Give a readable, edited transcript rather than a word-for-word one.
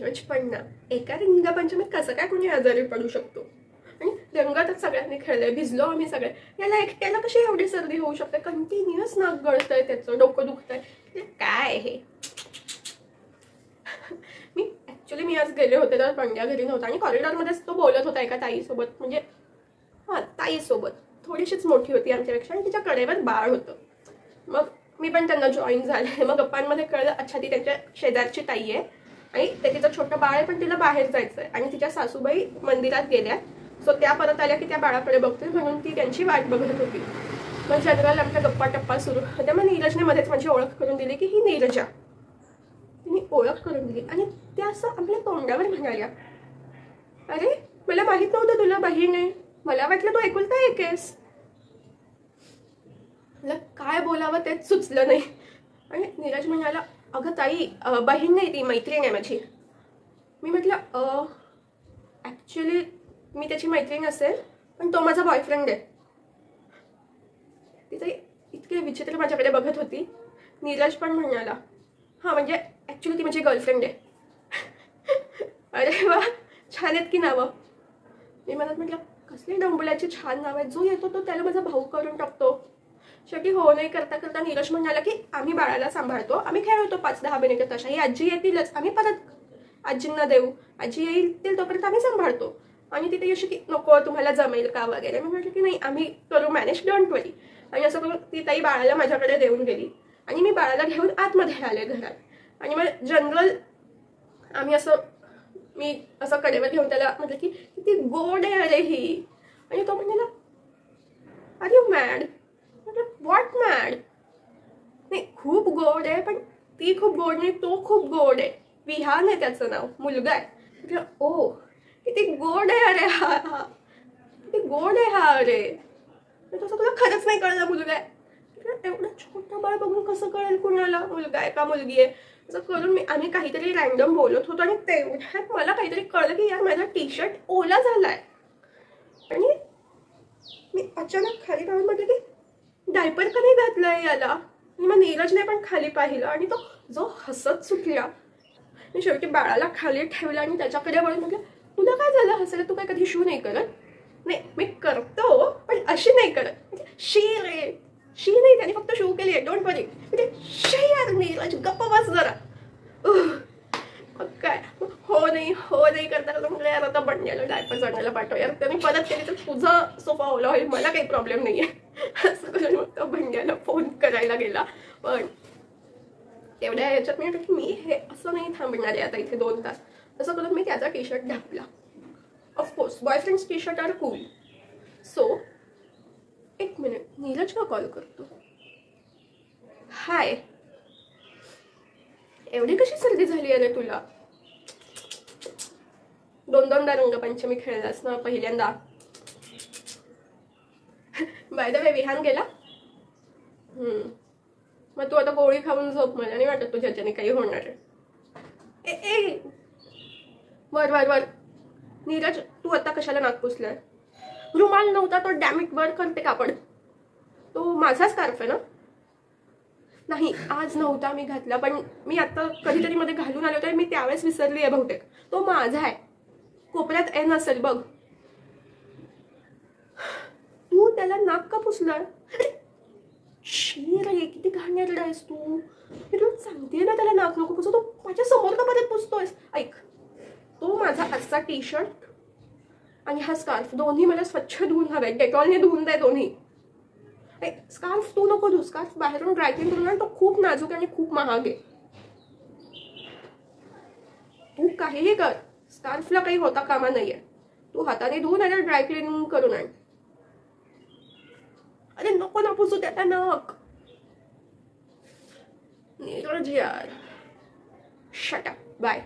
नीरज पण ना, एका रंगपंचमीत कसं काय कोणी आजारी पडू शकतो? आणि रंगातच सगळ्यांनी खेळलंय, भिजलो आम्ही सगळे. याला एकट्याला कशी एवढी सर्दी होऊ शकते? कंटिन्युअस नाक गळतंय त्याचं, डोकं दुखतंय. काय हे? मी आज गेले होते तर पंड्या घरी नव्हता आणि कॉरिडॉरमध्येच तो बोलत होता एका ताईसोबत. म्हणजे ताईसोबत थोडीशीच मोठी होती आमच्यापेक्षा आणि तिच्या कडेवर बाळ होतं. मग मी पण त्यांना जॉईन झाले. मग गप्पांमध्ये कळलं, अच्छा ती त्यांच्या शेजारची ताई आहे आणि ते तिचं छोटं बाळ आहे, पण तिला बाहेर जायचं आहे आणि तिच्या सासूबाई मंदिरात गेल्या. सो त्या परत आल्या की त्या बाळाकडे बघतील म्हणून ती त्यांची वाट बघत होती. मग जनरल आमच्या गप्पा टप्पा सुरू होत्या. मग नीरजने मध्येच माझी ओळख करून दिली की ही नीरजा. तिने ओळख करून दिली आणि त्या असं आपल्या तोंडावर म्हणाल्या, अरे मला माहित नव्हतं तुला बहीण आहे, मला वाटलं तू एकुलता एक आहेस. मला काय बोलावं तेच सुचलं नाही. आणि नीरज म्हणाला, अगं ताई बहीण नाही ती मैत्रीण आहे माझी. मी म्हटलं ॲक्च्युली मी त्याची मैत्रीण असेल पण तो माझा बॉयफ्रेंड आहे. तिथे इतके विचित्र माझ्याकडे बघत होती. नीरज पण म्हणाला, हां म्हणजे ॲक्च्युली ती माझी गर्लफ्रेंड आहे. अरे वा, छान आहेत की नावं. मी मनात म्हटलं, कसली डंबुल्याची छान नाव आहेत, जो येतो तो त्याला माझा भाऊ करून टाकतो. शेवटी हो नाही करता करता नीरज म्हणाला की आम्ही बाळाला सांभाळतो, आम्ही खेळतो 5-10 मिनिटं. तशाही आजी येतीलच, आम्ही परत आजींना देऊ, आजी येईल तोपर्यंत आम्ही सांभाळतो. आणि तिथे अशी की नको तुम्हाला जमेल का वगैरे. मी म्हटलं की नाही आम्ही करू मॅनेज, डोंट वरी. आणि असं करून ती ताई बाळाला माझ्याकडे देऊन गेली आणि मी बाळाला घेऊन आतमध्ये आले घरात. आणि मग जनरल आम्ही मी असं कडेवर घेऊन त्याला म्हटलं की किती गोड आहे अरे ही. आणि तो म्हणाला, आर यू मॅड? म्हटलं व्हॉट मॅड? नाही खूप गोड आहे, पण ती खूप गोड नाही, तो खूप गोड आहे. विहान आहे त्याचं नाव, मुलगा आहे. म्हटलं ओ किती गोड आहे अरे हा, किती गोड आहे हा अरे. तसं तुला खरंच नाही कळलं मुलगा आहे? एवढं छोटं बाळ बघून कसं कळेल कुणाला मुलगा आहे का मुलगी आहे? असं करून आम्ही काहीतरी रँडम बोलत होतो आणि तेवढ्यात मला काहीतरी कळलं की यार माझा टी शर्ट ओला झालाय. आणि मी अचानक खाली पाहून म्हटलं की डायपर का नाही घातलंय याला. आणि मग नीरजने पण खाली पाहिलं आणि तो जो हसत सुटला. मी शेवटी बाळाला खाली ठेवलं आणि त्याच्याकडे वळून म्हटलं, तुला काय झालं हसायला? तू काय कधी शू नाही करत? नाही मी करतो पण अशी नाही करत. शी रे, शी नाही, त्याने फक्त शू केली आहे, डोंट वरी. शी यार नीरज गप्प बस जरा. मग काय हो नाही करता म्हटलं यार आता बंड्याला डायपर जाण्याला पाठव यार. त्याने परत केली तर तुझा सोफा ओला होईल, मला काही प्रॉब्लेम नाही आहे. असं करून मग तो बंड्याला फोन करायला गेला. पण तेवढ्या याच्यात मी हे असं नाही थांबणार आहे आता इथे 2 तास. असं करून मी त्याचा टी शर्ट ढापला. Of course boyfriend's T shirt are cool. So 1 minute, Neeraj का कॉल करतो? हाय, एवढी कशी सर्दी झाली आहे तुला? 2-2दा रंगपंचमी खेळलास ना पहिल्यांदा. बाय द वे विहान गेला. मग तू आता गोळी खाऊन झोप, मला नाही वाटत तुझ्याच्याने काही होणार आहे. वर नीरज तू आता कशाला नाक पुसलाय? रुमाल नव्हता तो, डॅमिट वर करते कापड. तो माझा स्कार्फ आहे ना? नाही आज नव्हता मी घातला, पण मी आता कधीतरी मध्ये घालून आले होते, मी त्यावेळेस विसरली आहे बहुतेक. तो माझा आहे, कोपऱ्यात एन असेल बघ. तू त्याला नाक का पुसलाय? शी रे, किती घाणेरडा आहेस तू. मी तुला सांगते ना त्याला नाक नको पुसू. तो माझ्या समोर का परत पुसतोयस? ऐक, तो माझा आजचा टी शर्ट आणि हा स्कार्फ दोन्ही मला स्वच्छ धुवून हवे, डेटॉलने धुवून दे दोन्ही. स्कार्फ तू नको धु, स्कार्फ बाहेरून ड्रायक्लीन करून आण, तो खूप नाजूक आणि खूप महाग आहे. तू काहीही कर, स्कार्फला काही होता कामा नाहीये. तू हाताने धुवून आणि ड्रायक्लीन करून आण. अरे नको ना पुसू त्याचा नाक. नीरज यार, शट अप, बाय.